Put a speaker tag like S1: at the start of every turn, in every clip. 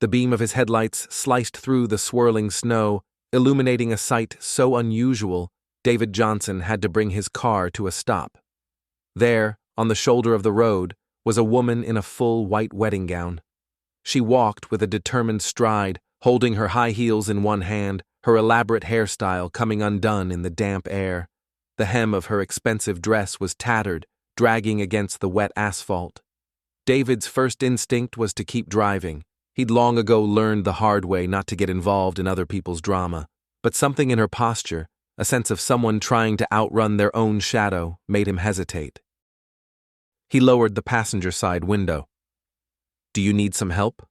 S1: The beam of his headlights sliced through the swirling snow, illuminating a sight so unusual, David Johnson had to bring his car to a stop. There, on the shoulder of the road, was a woman in a full white wedding gown. She walked with a determined stride, holding her high heels in one hand, her elaborate hairstyle coming undone in the damp air. The hem of her expensive dress was tattered, dragging against the wet asphalt. David's first instinct was to keep driving. He'd long ago learned the hard way not to get involved in other people's drama, but something in her posture, a sense of someone trying to outrun their own shadow, made him hesitate. He lowered the passenger side window. "Do you need some help?"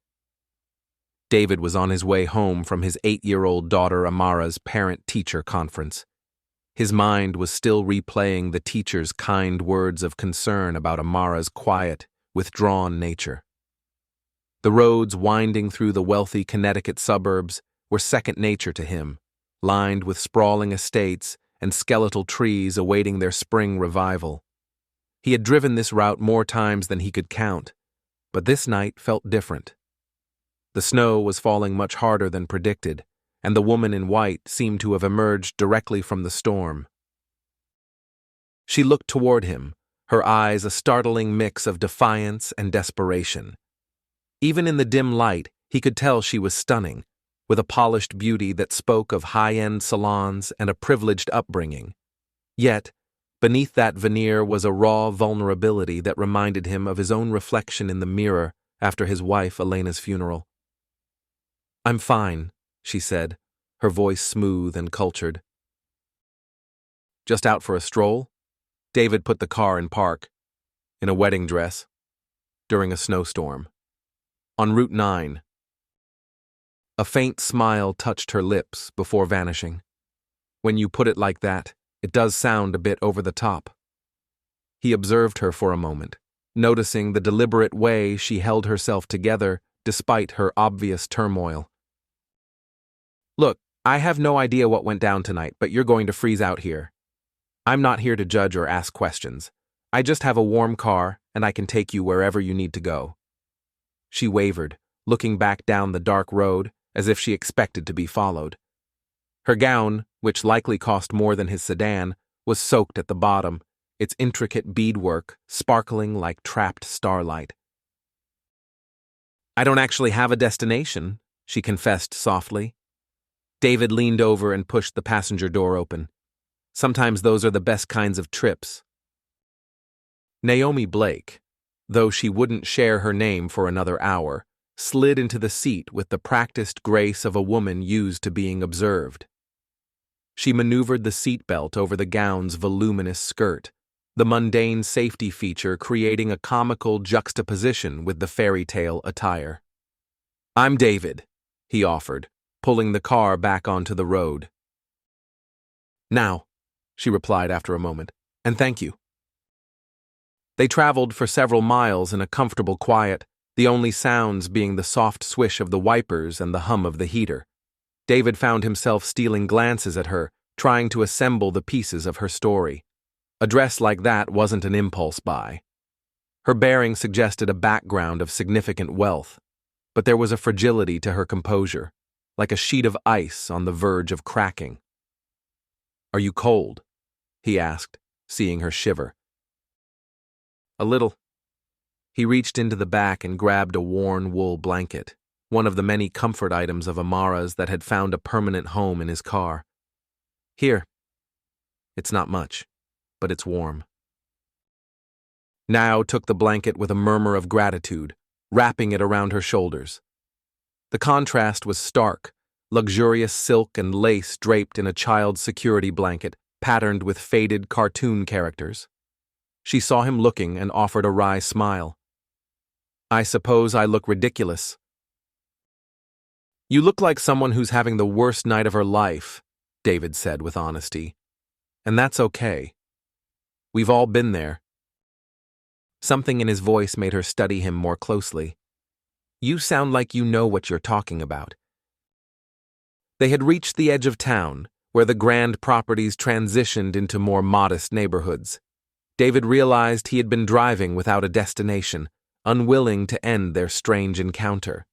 S1: David was on his way home from his 8-year-old daughter Amara's parent-teacher conference. His mind was still replaying the teacher's kind words of concern about Amara's quiet, withdrawn nature. The roads winding through the wealthy Connecticut suburbs were second nature to him, lined with sprawling estates and skeletal trees awaiting their spring revival. He had driven this route more times than he could count, but this night felt different. The snow was falling much harder than predicted, and the woman in white seemed to have emerged directly from the storm. She looked toward him, her eyes a startling mix of defiance and desperation. Even in the dim light, he could tell she was stunning, with a polished beauty that spoke of high-end salons and a privileged upbringing. Yet, beneath that veneer was a raw vulnerability that reminded him of his own reflection in the mirror after his wife Elena's funeral. "I'm fine," she said, her voice smooth and cultured. "Just out for a stroll?" David put the car in park, in a wedding dress, during a snowstorm. On Route 9. A faint smile touched her lips before vanishing. "When you put it like that, it does sound a bit over the top." He observed her for a moment, noticing the deliberate way she held herself together despite her obvious turmoil. "Look, I have no idea what went down tonight, but you're going to freeze out here. I'm not here to judge or ask questions. I just have a warm car, and I can take you wherever you need to go." She wavered, looking back down the dark road as if she expected to be followed. Her gown, which likely cost more than his sedan, was soaked at the bottom, its intricate beadwork sparkling like trapped starlight. "I don't actually have a destination," she confessed softly. David leaned over and pushed the passenger door open. Sometimes those are the best kinds of trips. Naomi Blake, though she wouldn't share her name for another hour, slid into the seat with the practiced grace of a woman used to being observed. She maneuvered the seatbelt over the gown's voluminous skirt, the mundane safety feature creating a comical juxtaposition with the fairy tale attire. "I'm David," he offered, pulling the car back onto the road. "Now," she replied after a moment, "and thank you." They traveled for several miles in a comfortable quiet, the only sounds being the soft swish of the wipers and the hum of the heater. David found himself stealing glances at her, trying to assemble the pieces of her story. A dress like that wasn't an impulse buy. Her bearing suggested a background of significant wealth, but there was a fragility to her composure, like a sheet of ice on the verge of cracking. "Are you cold?" he asked, seeing her shiver. "A little." He reached into the back and grabbed a worn wool blanket, one of the many comfort items of Amara's that had found a permanent home in his car. "Here. It's not much, but it's warm." Now took the blanket with a murmur of gratitude, wrapping it around her shoulders. The contrast was stark, luxurious silk and lace draped in a child's security blanket, patterned with faded cartoon characters. She saw him looking and offered a wry smile. "I suppose I look ridiculous." "You look like someone who's having the worst night of her life," David said with honesty. "And that's okay. We've all been there." Something in his voice made her study him more closely. "You sound like you know what you're talking about." They had reached the edge of town, where the grand properties transitioned into more modest neighborhoods. David realized he had been driving without a destination, unwilling to end their strange encounter.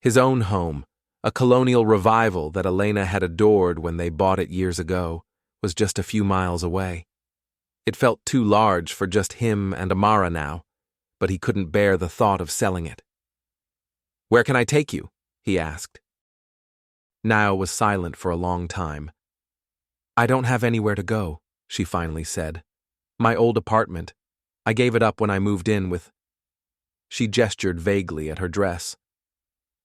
S1: His own home, a colonial revival that Elena had adored when they bought it years ago, was just a few miles away. It felt too large for just him and Amara now, but he couldn't bear the thought of selling it. "Where can I take you?" he asked. Nao was silent for a long time. "I don't have anywhere to go," she finally said. "My old apartment. I gave it up when I moved in with—" She gestured vaguely at her dress.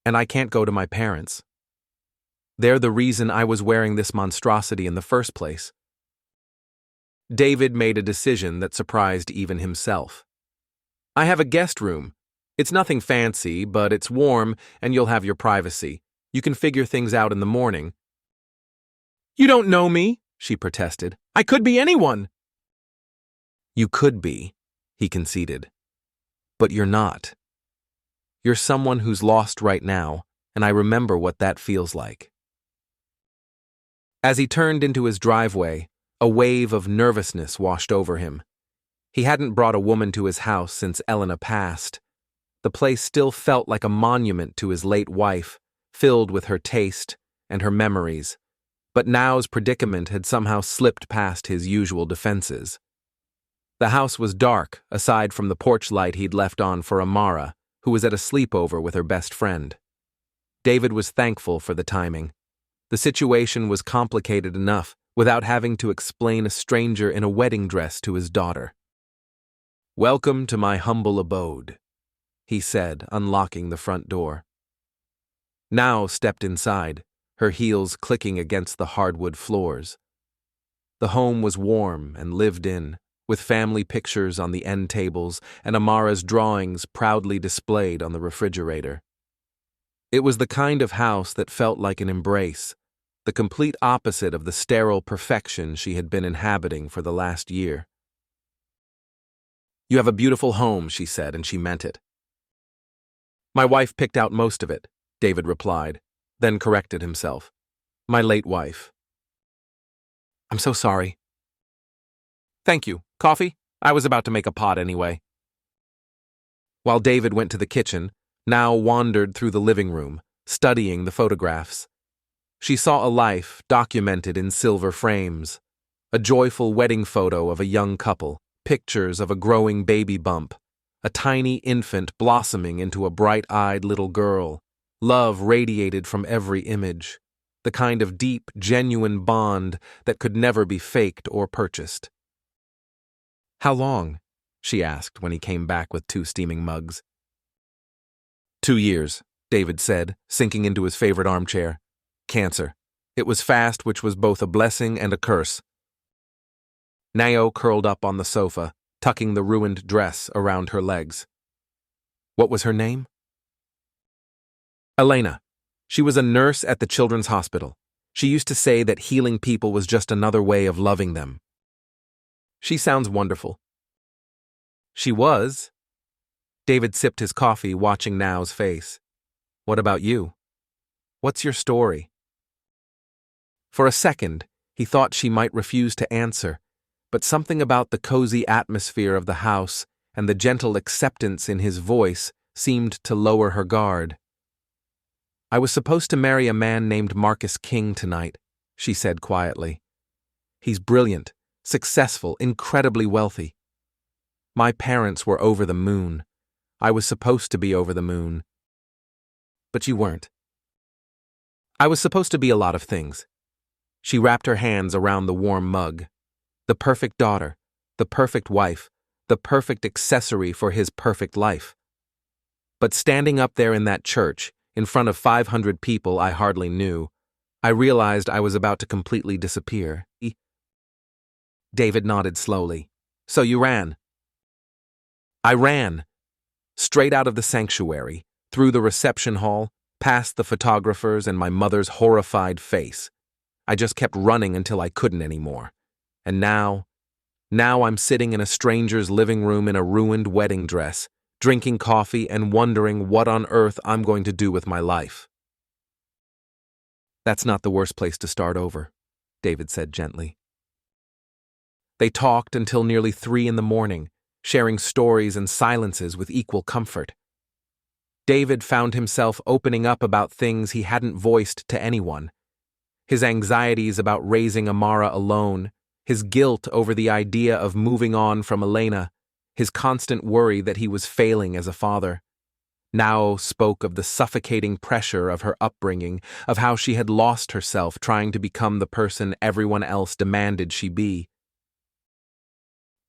S1: "And I can't go to my parents. They're the reason I was wearing this monstrosity in the first place." David made a decision that surprised even himself. "I have a guest room. It's nothing fancy, but it's warm and you'll have your privacy. You can figure things out in the morning." "You don't know me," she protested. "I could be anyone." "You could be," he conceded. "But you're not. You're someone who's lost right now, and I remember what that feels like." As he turned into his driveway, a wave of nervousness washed over him. He hadn't brought a woman to his house since Elena passed. The place still felt like a monument to his late wife, filled with her taste and her memories, but Nao's predicament had somehow slipped past his usual defenses. The house was dark, aside from the porch light he'd left on for Amara, who was at a sleepover with her best friend. David was thankful for the timing. The situation was complicated enough without having to explain a stranger in a wedding dress to his daughter. "Welcome to my humble abode," he said, unlocking the front door. Nao stepped inside, her heels clicking against the hardwood floors. The home was warm and lived in, with family pictures on the end tables and Amara's drawings proudly displayed on the refrigerator. It was the kind of house that felt like an embrace, the complete opposite of the sterile perfection she had been inhabiting for the last year. "You have a beautiful home," she said, and she meant it. "My wife picked out most of it," David replied, then corrected himself. "My late wife." "I'm so sorry." "Thank you. Coffee? I was about to make a pot anyway." While David went to the kitchen, Nao wandered through the living room, studying the photographs. She saw a life documented in silver frames, a joyful wedding photo of a young couple, pictures of a growing baby bump, a tiny infant blossoming into a bright-eyed little girl. Love radiated from every image, the kind of deep, genuine bond that could never be faked or purchased. "How long?" she asked when he came back with 2 steaming mugs. 2 years, David said, sinking into his favorite armchair. "Cancer. It was fast, which was both a blessing and a curse." Nao curled up on the sofa, tucking the ruined dress around her legs. "What was her name?" "Elena. She was a nurse at the children's hospital. She used to say that healing people was just another way of loving them." "She sounds wonderful." "She was." David sipped his coffee, watching Nao's face. "What about you? What's your story?" For a second, he thought she might refuse to answer, but something about the cozy atmosphere of the house and the gentle acceptance in his voice seemed to lower her guard. "I was supposed to marry a man named Marcus King tonight," she said quietly. "He's brilliant, successful, incredibly wealthy. My parents were over the moon. I was supposed to be over the moon. But you weren't. I was supposed to be a lot of things." She wrapped her hands around the warm mug. The perfect daughter, the perfect wife, the perfect accessory for his perfect life. But standing up there in that church, in front of 500 people I hardly knew, I realized I was about to completely disappear. David nodded slowly. "So you ran?" "I ran. Straight out of the sanctuary, through the reception hall, past the photographers and my mother's horrified face. I just kept running until I couldn't anymore. And now I'm sitting in a stranger's living room in a ruined wedding dress, drinking coffee and wondering what on earth I'm going to do with my life." "That's not the worst place to start over," David said gently. They talked until nearly 3 in the morning, sharing stories and silences with equal comfort. David found himself opening up about things he hadn't voiced to anyone. His anxieties about raising Amara alone, his guilt over the idea of moving on from Elena, his constant worry that he was failing as a father. Now spoke of the suffocating pressure of her upbringing, of how she had lost herself trying to become the person everyone else demanded she be.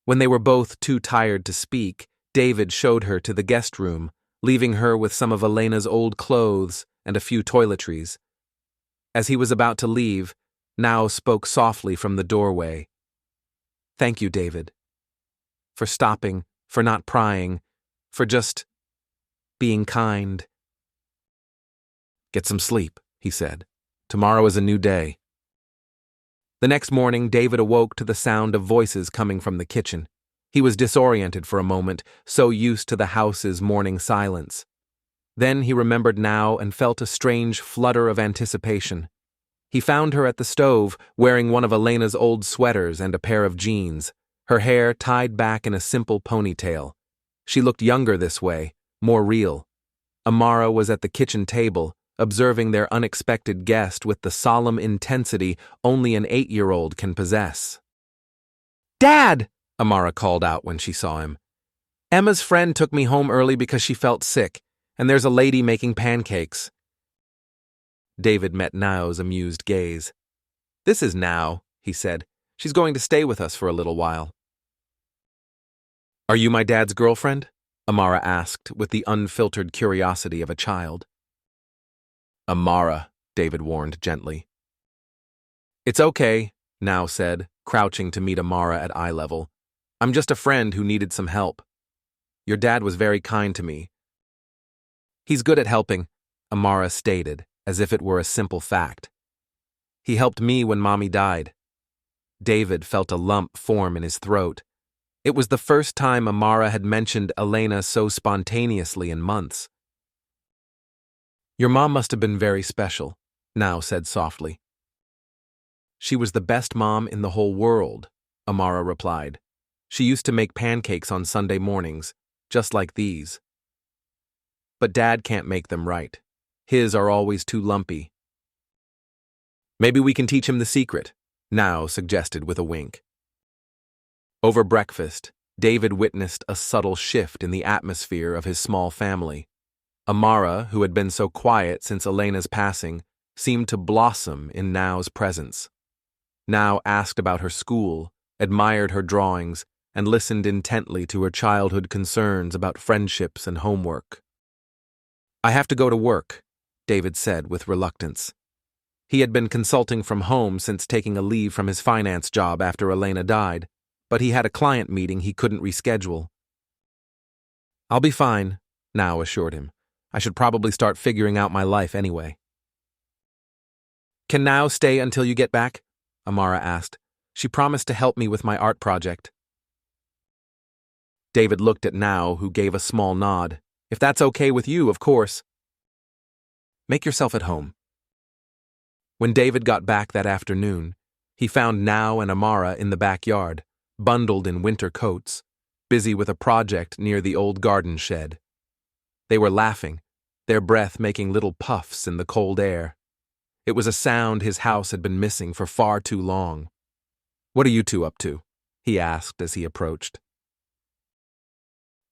S1: When they were both too tired to speak, David showed her to the guest room, leaving her with some of Elena's old clothes and a few toiletries. As he was about to leave, Now spoke softly from the doorway. "Thank you, David. For stopping, for not prying, for just being kind." "Get some sleep," he said. "Tomorrow is a new day." The next morning, David awoke to the sound of voices coming from the kitchen. He was disoriented for a moment, so used to the house's morning silence. Then he remembered Now and felt a strange flutter of anticipation. He found her at the stove, wearing one of Elena's old sweaters and a pair of jeans, her hair tied back in a simple ponytail. She looked younger this way, more real. Amara was at the kitchen table, observing their unexpected guest with the solemn intensity only an 8-year-old can possess. "Dad!" Amara called out when she saw him. "Emma's friend took me home early because she felt sick, and there's a lady making pancakes." David met Nao's amused gaze. "This is Nao," he said. "She's going to stay with us for a little while." "Are you my dad's girlfriend?" Amara asked with the unfiltered curiosity of a child. "Amara," David warned gently. "It's okay," Nao said, crouching to meet Amara at eye level. "I'm just a friend who needed some help. Your dad was very kind to me." "He's good at helping," Amara stated, as if it were a simple fact. "He helped me when Mommy died." David felt a lump form in his throat. It was the first time Amara had mentioned Elena so spontaneously in months. "Your mom must have been very special," Nao said softly. "She was the best mom in the whole world," Amara replied. "She used to make pancakes on Sunday mornings, just like these. But Dad can't make them right. His are always too lumpy." "Maybe we can teach him the secret," Nao suggested with a wink. Over breakfast, David witnessed a subtle shift in the atmosphere of his small family. Amara, who had been so quiet since Elena's passing, seemed to blossom in Nao's presence. Nao asked about her school, admired her drawings, and listened intently to her childhood concerns about friendships and homework. "I have to go to work," David said with reluctance. He had been consulting from home since taking a leave from his finance job after Elena died, but he had a client meeting he couldn't reschedule. "I'll be fine," Nao assured him. "I should probably start figuring out my life anyway." "Can Nao stay until you get back?" Amara asked. "She promised to help me with my art project." David looked at Nao, who gave a small nod. "If that's okay with you, of course." "Make yourself at home." When David got back that afternoon, he found Nao and Amara in the backyard, bundled in winter coats, busy with a project near the old garden shed. They were laughing, their breath making little puffs in the cold air. It was a sound his house had been missing for far too long. "What are you two up to?" he asked as he approached.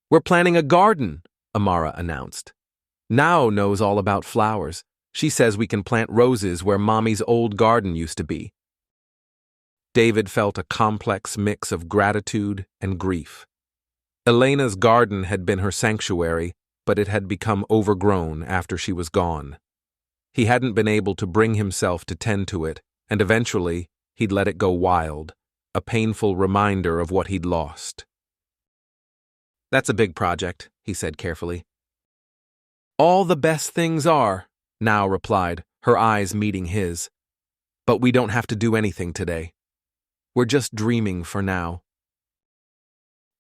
S1: "We're planting a garden," Amara announced. "Nao knows all about flowers. She says we can plant roses where Mommy's old garden used to be." David felt a complex mix of gratitude and grief. Elena's garden had been her sanctuary, but it had become overgrown after she was gone. He hadn't been able to bring himself to tend to it, and eventually he'd let it go wild, a painful reminder of what he'd lost. "That's a big project," he said carefully. "All the best things are," Nao replied, her eyes meeting his. "But we don't have to do anything today. We're just dreaming for now."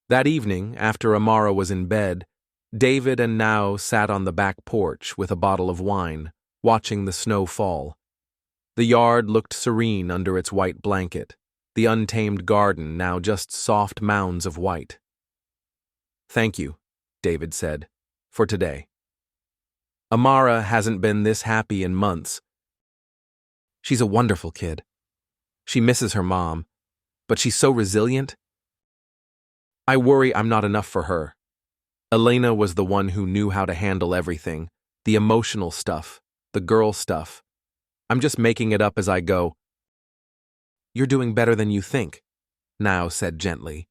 S1: That evening, after Amara was in bed, David and Nao sat on the back porch with a bottle of wine, watching the snow fall. The yard looked serene under its white blanket, the untamed garden now just soft mounds of white. "Thank you," David said, "for today." Amara hasn't been this happy in months. She's a wonderful kid. She misses her mom, but she's so resilient. I worry I'm not enough for her. Elena was the one who knew how to handle everything, the emotional stuff, the girl stuff. I'm just making it up as I go. You're doing better than you think, Now said gently.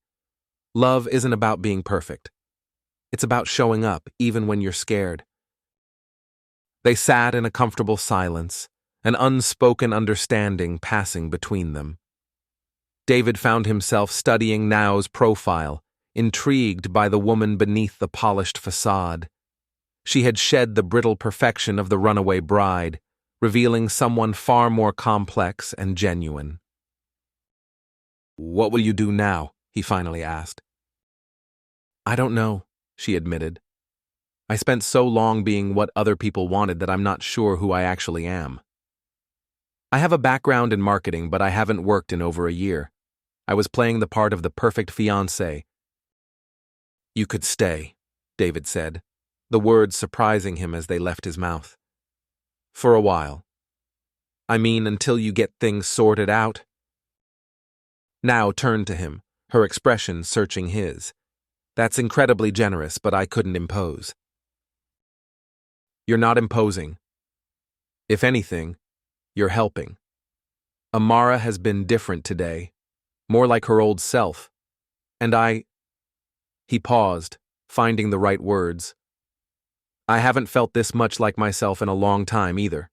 S1: Love isn't about being perfect. It's about showing up, even when you're scared. They sat in a comfortable silence, an unspoken understanding passing between them. David found himself studying Now's profile, intrigued by the woman beneath the polished facade. She had shed the brittle perfection of the runaway bride, revealing someone far more complex and genuine. "What will you do now?" he finally asked. "I don't know," she admitted. "I spent so long being what other people wanted that I'm not sure who I actually am. I have a background in marketing, but I haven't worked in over a year. I was playing the part of the perfect fiancé." "You could stay," David said, the words surprising him as they left his mouth. "For a while. I mean, until you get things sorted out." Now turned to him, her expression searching his. "That's incredibly generous, but I couldn't impose." "You're not imposing. If anything, you're helping. Amara has been different today, more like her old self. And He paused, finding the right words. "I haven't felt this much like myself in a long time either.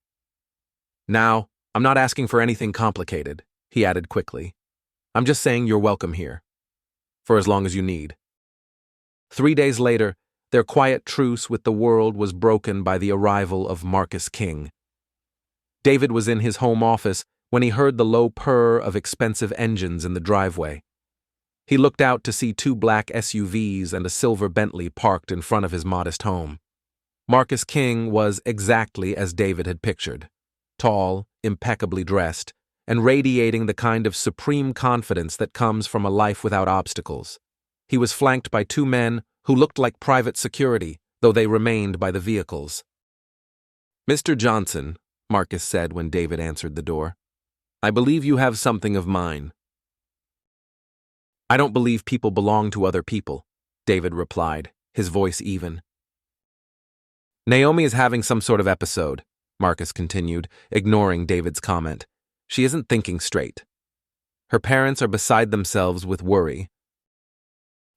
S1: Now, I'm not asking for anything complicated," he added quickly. "I'm just saying you're welcome here. For as long as you need." 3 days later, their quiet truce with the world was broken by the arrival of Marcus King. David was in his home office when he heard the low purr of expensive engines in the driveway. He looked out to see 2 black SUVs and a silver Bentley parked in front of his modest home. Marcus King was exactly as David had pictured, tall, impeccably dressed, and radiating the kind of supreme confidence that comes from a life without obstacles. He was flanked by 2 men who looked like private security, though they remained by the vehicles. "Mr. Johnson," Marcus said when David answered the door, "I believe you have something of mine." "I don't believe people belong to other people," David replied, his voice even. "Naomi is having some sort of episode," Marcus continued, ignoring David's comment. "She isn't thinking straight. Her parents are beside themselves with worry.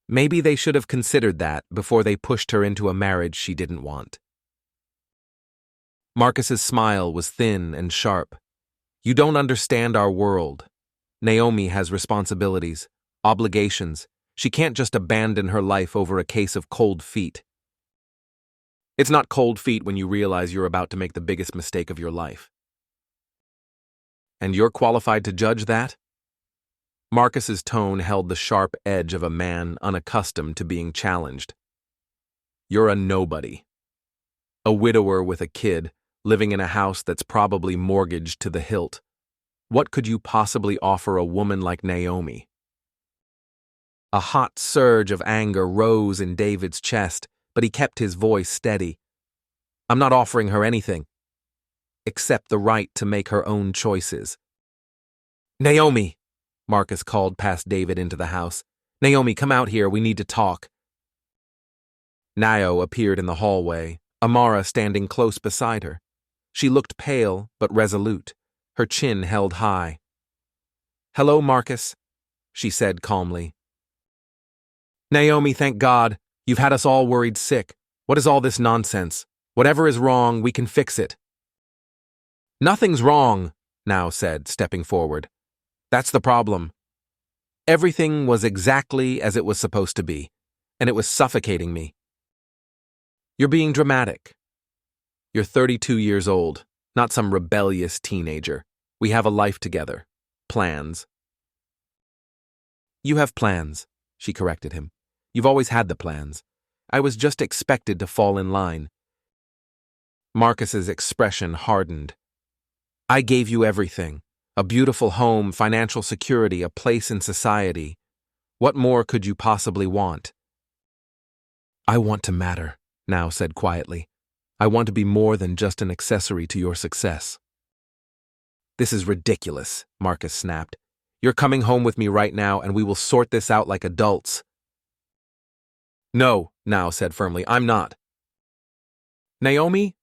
S1: Maybe they should have considered that before they pushed her into a marriage she didn't want." Marcus's smile was thin and sharp. "You don't understand our world. Naomi has responsibilities, obligations. She can't just abandon her life over a case of cold feet." "It's not cold feet when you realize you're about to make the biggest mistake of your life." "And you're qualified to judge that?" Marcus's tone held the sharp edge of a man unaccustomed to being challenged. "You're a nobody. A widower with a kid, living in a house that's probably mortgaged to the hilt. What could you possibly offer a woman like Naomi?" A hot surge of anger rose in David's chest, but he kept his voice steady. "I'm not offering her anything, except the right to make her own choices." "Naomi!" Marcus called past David into the house. "Naomi, come out here, we need to talk." Nio appeared in the hallway, Amara standing close beside her. She looked pale but resolute, her chin held high. "Hello, Marcus," she said calmly. "Naomi, thank God. You've had us all worried sick. What is all this nonsense? Whatever is wrong, we can fix it." "Nothing's wrong," Nio said, stepping forward. "That's the problem. Everything was exactly as it was supposed to be, and it was suffocating me." "You're being dramatic. You're 32 years old, not some rebellious teenager. We have a life together. Plans." "You have plans," she corrected him. "You've always had the plans. I was just expected to fall in line." Marcus's expression hardened. "I gave you everything. A beautiful home, financial security, a place in society. What more could you possibly want?" "I want to matter," Nio said quietly. I want to be more than just an accessory to your success." "This is ridiculous," Marcus snapped. "You're coming home with me right now and we will sort this out like adults." "No," Now said firmly, "I'm not." "Naomi?"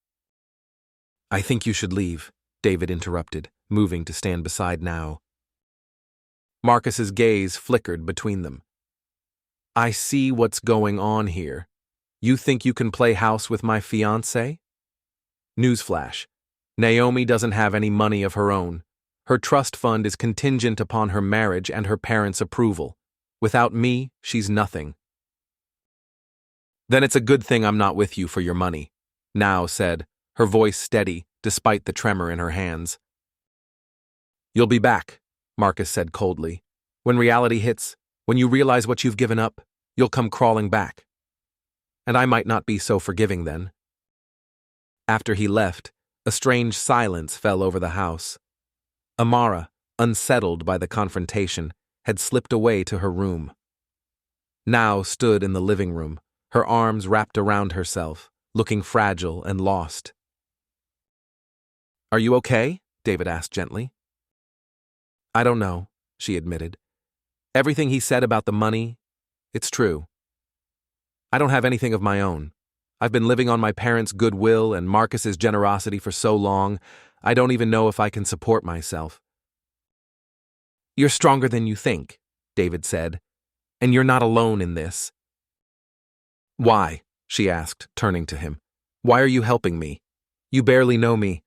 S1: "I think you should leave," David interrupted, moving to stand beside Now. Marcus's gaze flickered between them. "I see what's going on here. You think you can play house with my fiancé?" Newsflash: Naomi doesn't have any money of her own. Her trust fund is contingent upon her marriage and her parents' approval. Without me, she's nothing. "Then it's a good thing I'm not with you for your money," Now said, her voice steady despite the tremor in her hands. "You'll be back," Marcus said coldly. "When reality hits, when you realize what you've given up, you'll come crawling back. And I might not be so forgiving then." After he left, a strange silence fell over the house. Amara, unsettled by the confrontation, had slipped away to her room. Now stood in the living room, her arms wrapped around herself, looking fragile and lost. "Are you okay?" David asked gently. "I don't know," she admitted. "Everything he said about the money, it's true. I don't have anything of my own. I've been living on my parents' goodwill and Marcus's generosity for so long, I don't even know if I can support myself." "You're stronger than you think," David said, "and you're not alone in this." "Why?" she asked, turning to him. "Why are you helping me? You barely know me."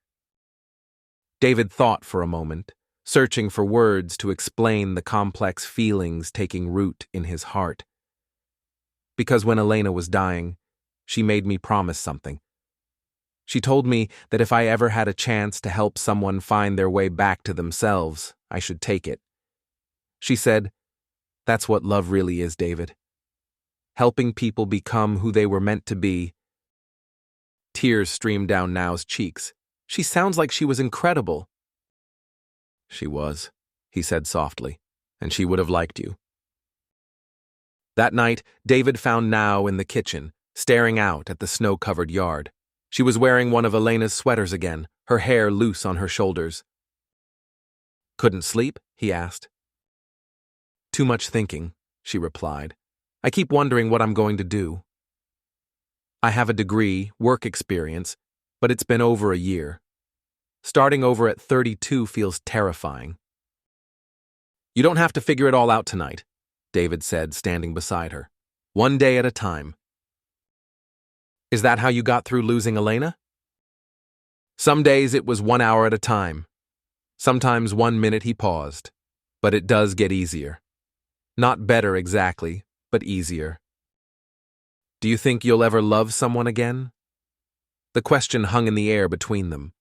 S1: David thought for a moment, searching for words to explain the complex feelings taking root in his heart. "Because when Elena was dying, she made me promise something. She told me that if I ever had a chance to help someone find their way back to themselves, I should take it. She said, that's what love really is, David. Helping people become who they were meant to be." Tears streamed down Now's cheeks. "She sounds like she was incredible." "She was," he said softly, "and she would have liked you." That night, David found Now in the kitchen, staring out at the snow-covered yard. She was wearing one of Elena's sweaters again, her hair loose on her shoulders. "Couldn't sleep?" he asked. "Too much thinking," she replied. "I keep wondering what I'm going to do. I have a degree, work experience, but it's been over a year. Starting over at 32 feels terrifying." "You don't have to figure it all out tonight," David said, standing beside her. "One day at a time." "Is that how you got through losing Elena?" "Some days it was 1 hour at a time. Sometimes 1 minute," he paused. "But it does get easier. Not better exactly, but easier." "Do you think you'll ever love someone again?" The question hung in the air between them.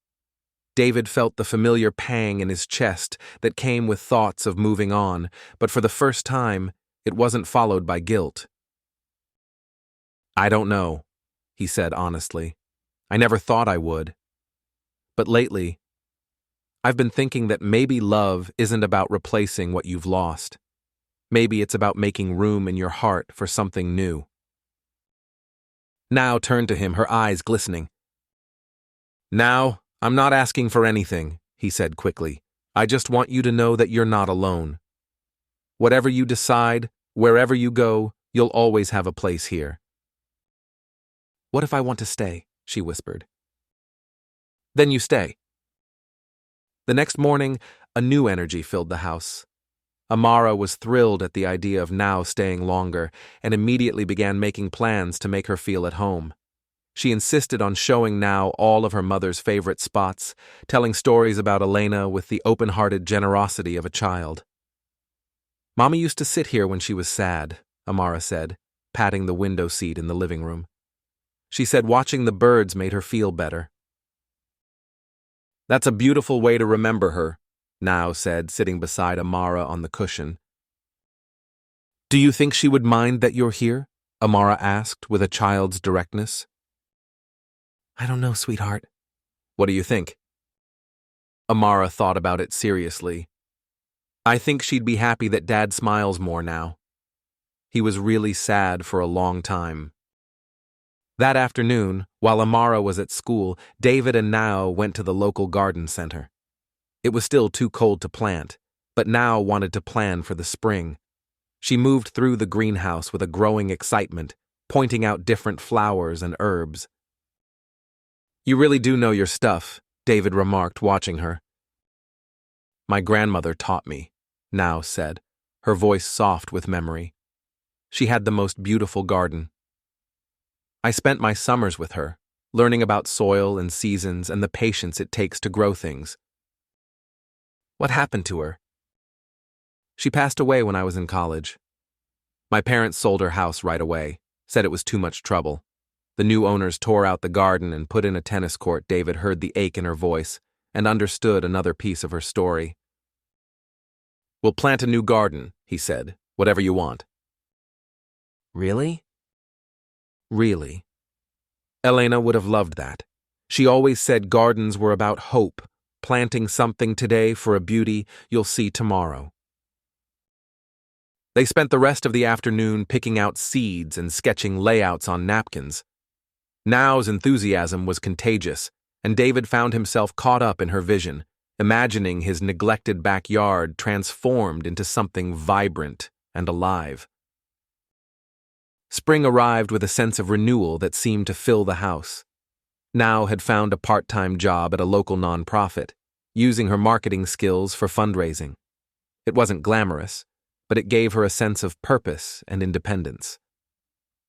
S1: David felt the familiar pang in his chest that came with thoughts of moving on, but for the first time, it wasn't followed by guilt. "I don't know," he said honestly. "I never thought I would. But lately, I've been thinking that maybe love isn't about replacing what you've lost. Maybe it's about making room in your heart for something new." Now turned to him, her eyes glistening. "Now, I'm not asking for anything," he said quickly. "I just want you to know that you're not alone. Whatever you decide, wherever you go, you'll always have a place here." "What if I want to stay?" she whispered. "Then you stay." The next morning, a new energy filled the house. Amara was thrilled at the idea of Now staying longer and immediately began making plans to make her feel at home. She insisted on showing Now all of her mother's favorite spots, telling stories about Elena with the open-hearted generosity of a child. "Mommy used to sit here when she was sad," Amara said, patting the window seat in the living room. "She said watching the birds made her feel better." "That's a beautiful way to remember her," Now said, sitting beside Amara on the cushion. "Do you think she would mind that you're here?" Amara asked with a child's directness. "I don't know, sweetheart." "What do you think?" Amara thought about it seriously. "I think she'd be happy that Dad smiles more now. He was really sad for a long time." That afternoon, while Amara was at school, David and Nao went to the local garden center. It was still too cold to plant, but Nao wanted to plan for the spring. She moved through the greenhouse with a growing excitement, pointing out different flowers and herbs. "You really do know your stuff," David remarked, watching her. "My grandmother taught me," Nao said, her voice soft with memory. "She had the most beautiful garden. I spent my summers with her, learning about soil and seasons and the patience it takes to grow things." "What happened to her?" "She passed away when I was in college. My parents sold her house right away, said it was too much trouble. The new owners tore out the garden and put in a tennis court." David heard the ache in her voice and understood another piece of her story. "We'll plant a new garden," he said, "whatever you want." "Really?" "Really." Elena would have loved that. She always said gardens were about hope, planting something today for a beauty you'll see tomorrow. They spent the rest of the afternoon picking out seeds and sketching layouts on napkins. Nao's enthusiasm was contagious, and David found himself caught up in her vision, imagining his neglected backyard transformed into something vibrant and alive. Spring arrived with a sense of renewal that seemed to fill the house. Nao had found a part-time job at a local nonprofit, using her marketing skills for fundraising. It wasn't glamorous, but it gave her a sense of purpose and independence.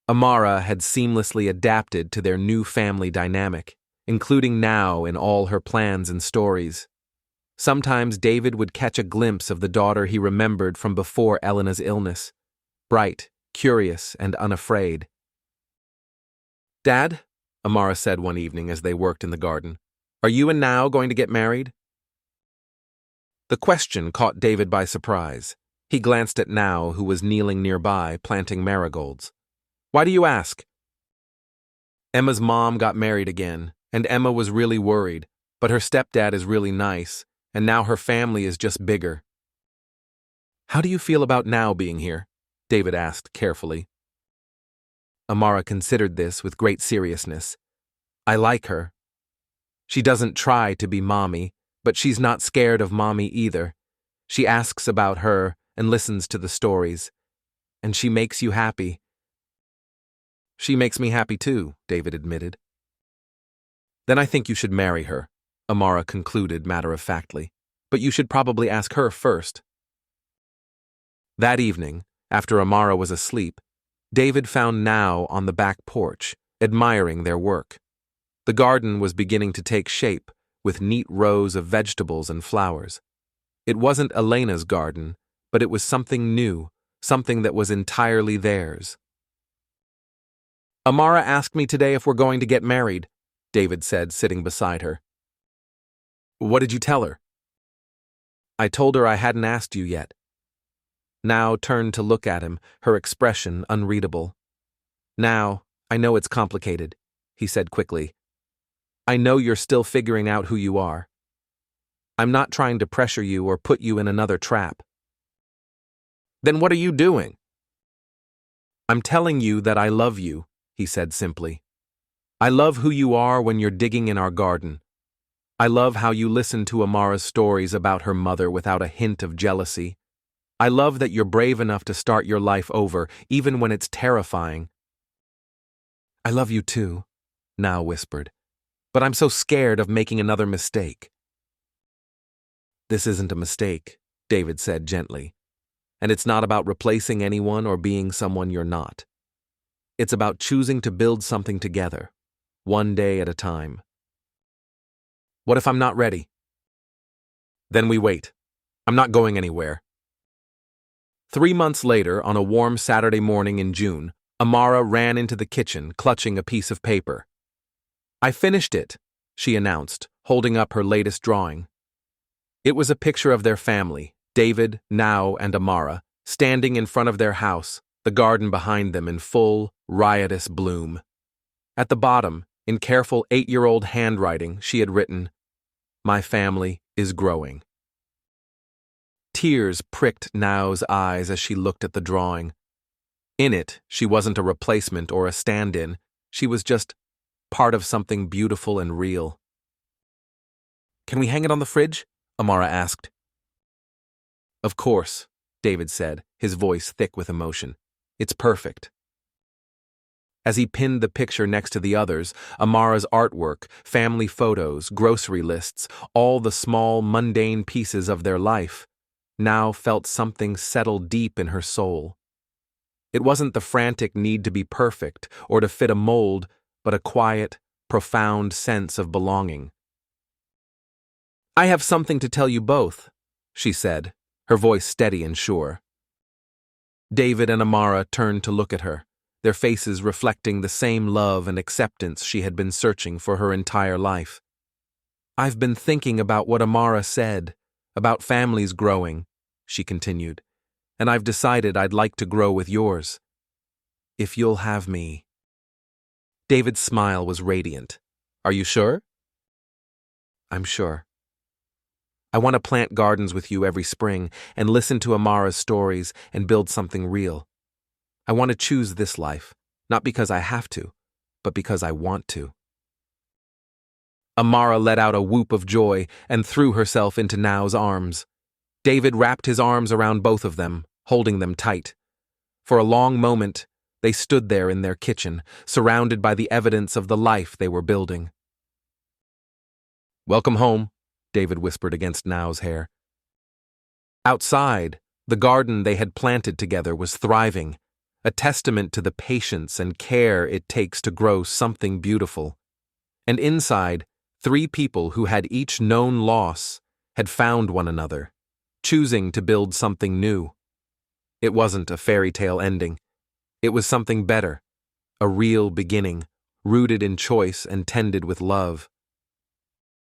S1: Amara had seamlessly adapted to their new family dynamic, including Nao in all her plans and stories. Sometimes David would catch a glimpse of the daughter he remembered from before Elena's illness, bright, curious, and unafraid. "Dad," Amara said one evening as they worked in the garden, "are you and Nao going to get married?" The question caught David by surprise. He glanced at Nao, who was kneeling nearby, planting marigolds. "Why do you ask?" "Emma's mom got married again, and Emma was really worried, but her stepdad is really nice, and now her family is just bigger." "How do you feel about Nao being here?" David asked carefully. Amara considered this with great seriousness. "I like her. She doesn't try to be mommy, but she's not scared of mommy either. She asks about her and listens to the stories. And she makes you happy." "She makes me happy too," David admitted. "Then I think you should marry her," Amara concluded matter-of-factly. "But you should probably ask her first." That evening, after Amara was asleep, David found Nao on the back porch, admiring their work. The garden was beginning to take shape, with neat rows of vegetables and flowers. It wasn't Elena's garden, but it was something new, something that was entirely theirs. "Amara asked me today if we're going to get married," David said, sitting beside her. "What did you tell her?" "I told her I hadn't asked you yet." Nao turned to look at him, her expression unreadable. "Now, I know it's complicated," he said quickly. "I know you're still figuring out who you are. I'm not trying to pressure you or put you in another trap." "Then what are you doing?" "I'm telling you that I love you," he said simply. "I love who you are when you're digging in our garden. I love how you listen to Amara's stories about her mother without a hint of jealousy. I love that you're brave enough to start your life over, even when it's terrifying." "I love you too," Nao whispered, "but I'm so scared of making another mistake." "This isn't a mistake," David said gently, "and it's not about replacing anyone or being someone you're not. It's about choosing to build something together, one day at a time." "What if I'm not ready?" "Then we wait. I'm not going anywhere." 3 months later, on a warm Saturday morning in June, Amara ran into the kitchen, clutching a piece of paper. "I finished it," she announced, holding up her latest drawing. It was a picture of their family, David, Nao, and Amara, standing in front of their house, the garden behind them in full, riotous bloom. At the bottom, in careful 8-year-old handwriting, she had written, "My family is growing." Tears pricked Nao's eyes as she looked at the drawing. In it, she wasn't a replacement or a stand-in. She was just part of something beautiful and real. "Can we hang it on the fridge?" Amara asked. "Of course," David said, his voice thick with emotion. "It's perfect." As he pinned the picture next to the others, Amara's artwork, family photos, grocery lists, all the small, mundane pieces of their life, now felt something settle deep in her soul. It wasn't the frantic need to be perfect or to fit a mold, but a quiet, profound sense of belonging. "I have something to tell you both," she said, her voice steady and sure. David and Amara turned to look at her, their faces reflecting the same love and acceptance she had been searching for her entire life. "I've been thinking about what Amara said, about families growing," she continued, "and I've decided I'd like to grow with yours. If you'll have me." David's smile was radiant. "Are you sure?" "I'm sure. I want to plant gardens with you every spring and listen to Amara's stories and build something real. I want to choose this life, not because I have to, but because I want to." Amara let out a whoop of joy and threw herself into Now's arms. David wrapped his arms around both of them, holding them tight. For a long moment, they stood there in their kitchen, surrounded by the evidence of the life they were building. "Welcome home," David whispered against Now's hair. Outside, the garden they had planted together was thriving, a testament to the patience and care it takes to grow something beautiful. And inside, 3 people who had each known loss had found one another, choosing to build something new. It wasn't a fairy tale ending. It was something better, a real beginning, rooted in choice and tended with love.